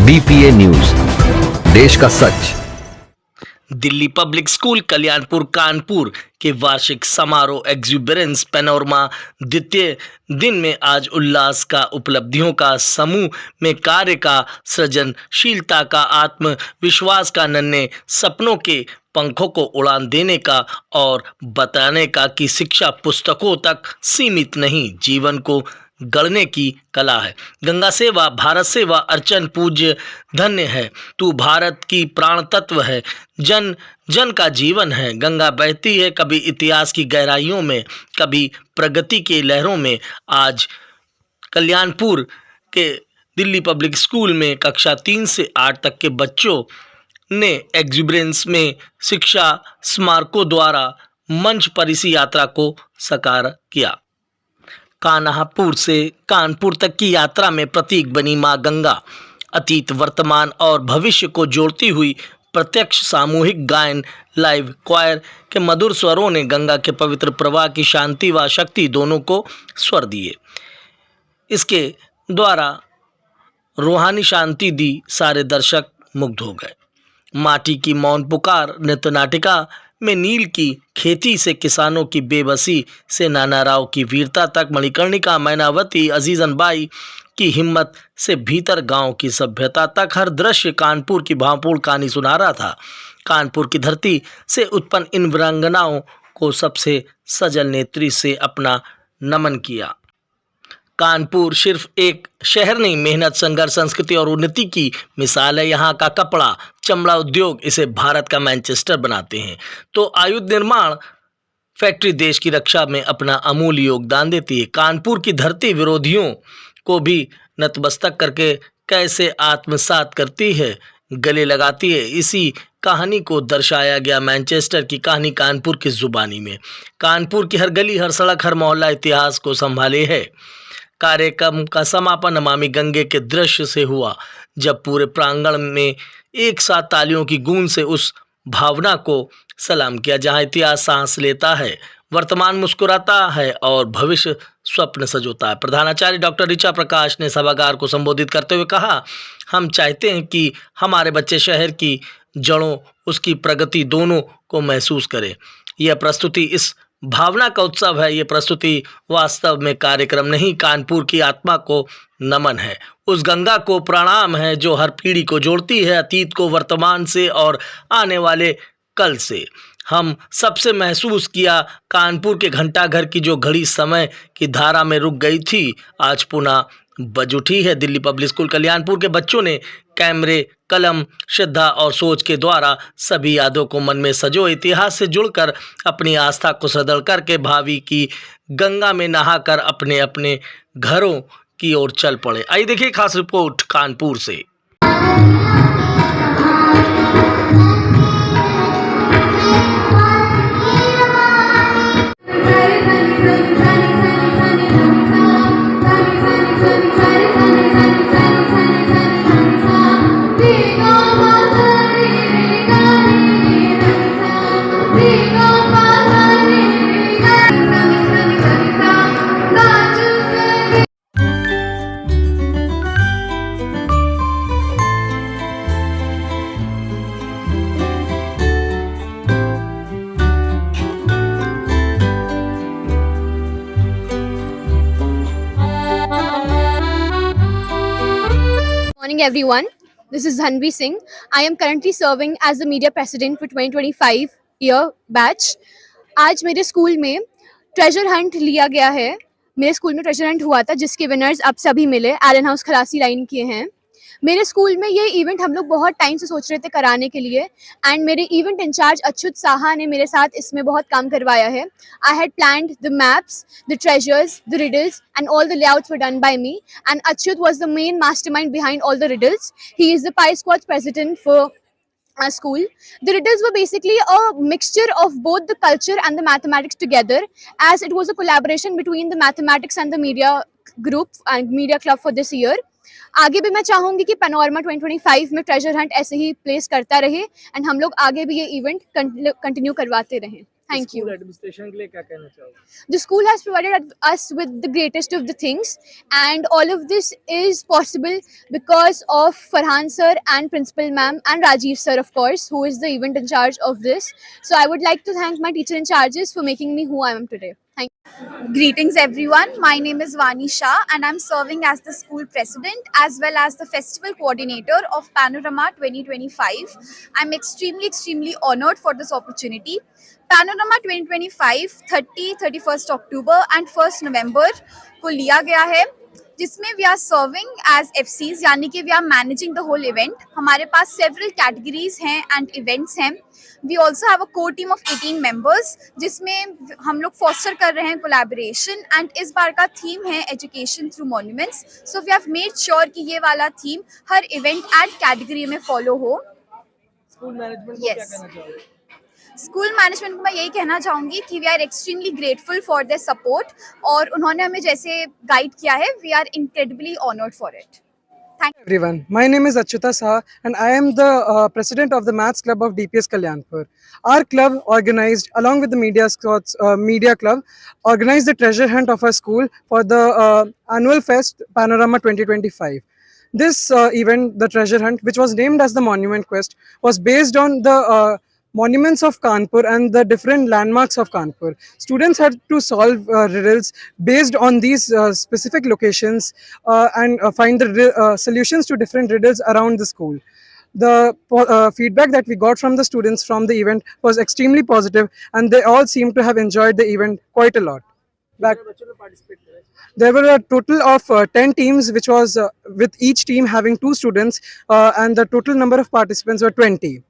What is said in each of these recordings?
BPA news, देश का सच। Delhi public school Kalyanpur Kanpur के वार्षिक समारोह एग्जुबेरेंस पैनोरमा द्वितीय दिन में आज उल्लास का, उपलब्धियों का, समूह में कार्य का, सृजनशीलता का, आत्मविश्वास का, नन्हे सपनों के पंखों को उड़ान देने का और बताने का कि शिक्षा पुस्तकों तक सीमित नहीं, जीवन को गढ़ने की कला है। गंगा सेवा, भारत सेवा, अर्चन पूज्य धन्य है, तू भारत की प्राण तत्व है, जन जन का जीवन है। गंगा बहती है कभी इतिहास की गहराइयों में, कभी प्रगति की लहरों में। आज कल्याणपुर के दिल्ली पब्लिक स्कूल में कक्षा 3 से 8 तक के बच्चों ने एग्जुबरेंस में शिक्षा स्मारकों द्वारा मंच पर इसी यात्रा को साकार किया। कान्हापुर से कानपुर तक की यात्रा में प्रतीक बनी मां गंगा, अतीत, वर्तमान और भविष्य को जोड़ती हुई प्रत्यक्ष सामूहिक गायन, लाइव क्वायर के मधुर स्वरों ने गंगा के पवित्र प्रवाह की शांति व शक्ति दोनों को स्वर दिए। इसके द्वारा रूहानी शांति दी, सारे दर्शक मुग्ध हो गए। माटी की मौन पुकार, नृत्य नाटिका में नील की खेती से किसानों की बेबसी से नाना राव की वीरता तक, मणिकर्णिका, मैनावती, अजीजन बाई की हिम्मत से भीतर गांव की सभ्यता तक, हर दृश्य कानपुर की भावपूर्ण कहानी सुना रहा था। कानपुर की धरती से उत्पन्न इन वीरांगनाओं को सबसे सजल नेत्री से अपना नमन किया। कानपुर सिर्फ एक शहर नहीं, मेहनत, संघर्ष, संस्कृति और उन्नति की मिसाल है। यहाँ का कपड़ा, चमड़ा उद्योग इसे भारत का मैनचेस्टर बनाते हैं, तो आयुध निर्माण फैक्ट्री देश की रक्षा में अपना अमूल्य योगदान देती है। कानपुर की धरती विरोधियों को भी नतमस्तक करके कैसे आत्मसात करती है, गले लगाती है। इसी कहानी को दर्शाया गया मैनचेस्टर की कहानी कानपुर की जुबानी में। कानपुर की हर गली, हर सड़क, हर मोहल्ला इतिहास को संभाले है। कार्यक्रम का समापन नमामि गंगे के दृश्य से हुआ, जब पूरे प्रांगण में एक साथ तालियों की गूंज से उस भावना को सलाम किया जहां इतिहास सांस लेता है, वर्तमान मुस्कुराता है और भविष्य स्वप्न सजोता है। प्रधानाचार्य डॉक्टर ऋचा प्रकाश ने सभागार को संबोधित करते हुए कहा, हम चाहते हैं कि हमारे बच्चे शहर की जड़ों, उसकी प्रगति दोनों को महसूस करें। यह प्रस्तुति इस भावना का उत्सव है। ये प्रस्तुति वास्तव में कार्यक्रम नहीं, कानपुर की आत्मा को नमन है, उस गंगा को प्रणाम है जो हर पीढ़ी को जोड़ती है, अतीत को वर्तमान से और आने वाले कल से। हम सबसे महसूस किया कानपुर के घंटाघर की जो घड़ी समय की धारा में रुक गई थी, आज पुनः बज उठी है। दिल्ली पब्लिक स्कूल कल्याणपुर के बच्चों ने कैमरे, कलम, श्रद्धा और सोच के द्वारा सभी यादों को मन में सजो, इतिहास से जुड़कर अपनी आस्था को सुदृढ़ करके भावी की गंगा में नहाकर अपने अपने घरों की ओर चल पड़े। आइए देखिए खास रिपोर्ट कानपुर से। Morning everyone, this is Dhanvi Singh. I am currently serving as the media president for 2025 year batch. आज मेरे स्कूल में ट्रेजर हंट लिया गया है। मेरे स्कूल में ट्रेजर हंट हुआ था जिसके विनर्स अब सभी मिले, एलन हाउस खलासी लाइन के हैं। मेरे स्कूल में ये इवेंट हम लोग बहुत टाइम से सोच रहे थे कराने के लिए, एंड मेरे इवेंट इंचार्ज अच्युत साहा ने मेरे साथ इसमें बहुत काम करवाया है। I had planned the maps, the treasures, the riddles and all the layouts were done by me, and Achyut was the main mastermind behind all the riddles. He is the Pi Squad president for our school. The riddles were basically a mixture of both the culture and the mathematics together, as it was a collaboration between the mathematics and the media group and media club for this year. आगे भी मैं चाहूंगी कि panorama 2025 में treasure Hunt ऐसे ही place करता रहे and हम लोग आगे भी ये इवेंट कंटिन्यू करवाते रहें। Thank school you. एडमिनिस्ट्रेशन के लिए क्या कहना चाहोगे? The school has provided us with the greatest of the things, and all of this is possible because of Farhan sir and Principal ma'am and Rajiv sir, of course, who is the event in charge of this. So I would like to thank my teacher in charges for making me who I am today. Thank you. Greetings everyone. My name is Vani Shah and I'm serving as the school president as well as the festival coordinator of Panorama 2025. I'm extremely honored for this opportunity. Panorama 2025 31st October and 1st November को लिया गया है, जिसमें we are serving as FCs, यानी कि we are managing the whole event. हमारे पास several categories हैं एंड इवेंट्स हैं. We also have a core team of 18 members, जिसमें हम लोग फॉस्टर कर रहे हैं कोलैबोरेशन. एंड इस बार का थीम है education through monuments. So we have made sure कि ये वाला थीम हर इवेंट एंड कैटेगरी में फॉलो हो. स्कूल मैनेजमेंट को क्या Yes. कहना चाहोगे? स्कूल मैनेजमेंट को मैं यही कहना चाहूँगी कि we are extremely grateful for their support, और उन्होंने हमें जैसे गाइड किया है, we are incredibly honoured for it. Everyone, my name is Achyuta Saha and I am the president of the Maths Club of DPS Kalyanpur. Our club organized, along with the media club, organized the treasure hunt of our school for the annual fest Panorama 2025. This event, the treasure hunt, which was named as the Monument Quest, was based on the monuments of Kanpur and the different landmarks of Kanpur. Students had to solve riddles based on these specific locations and find the solutions to different riddles around the school. The feedback that we got from the students from the event was extremely positive, and they all seemed to have enjoyed the event quite a lot. Back, बच्चों ने participate किया? there were a total of 10 teams, which was with each team having 2 students, and the total number of participants were 20.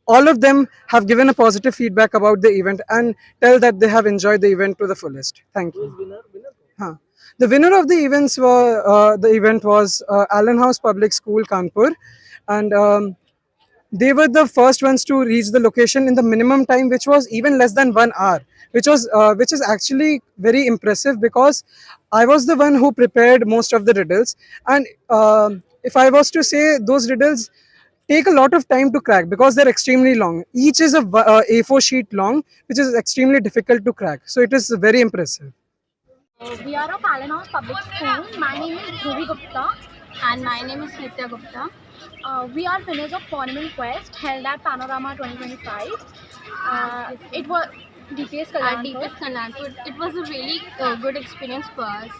All of them have given a positive feedback about the event and tell that they have enjoyed the event to the fullest. Thank you. Winner The winner of the event was Allen House Public School, Kanpur, and they were the first ones to reach the location in the minimum time, which was even less than 1 hour, which is actually very impressive, because I was the one who prepared most of the riddles, and if I was to say, those riddles take a lot of time to crack because they're extremely long. Each is a A4 sheet long, which is extremely difficult to crack. So it is very impressive. We are of Allen House Public School. My name is Dhruvi Gupta and my name is Nitya Gupta. We are winners of Monument Quest held at Panorama 2025. It was DPS Kalyanpur. It was a really good experience for us.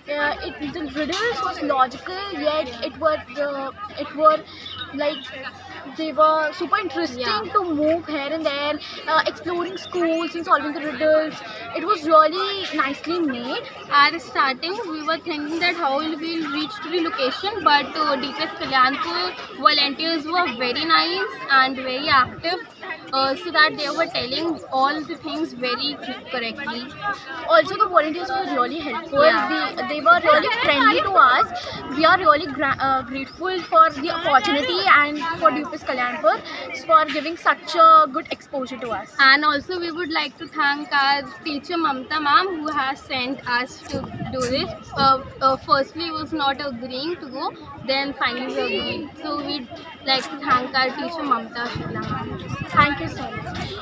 The riddles was logical, yet it were like they were super interesting to move here and there, exploring schools and solving the riddles. It was really nicely made. At starting, we were thinking that how will we reach to the location, but DPS Kalyanpur volunteers were very nice and very active, so that they were telling all the things very correctly. Also, the volunteers were really helpful. They were really friendly to us. We are really grateful for the opportunity and for DPS Kalyanpur for giving such a good exposure to us. And also, we would like to thank our teacher Mamta ma'am, who has sent us to do this. Firstly, was not agreeing to go, then finally agreed. So we'd like to thank our teacher Mamta Shukla ma'am. Thank you so much.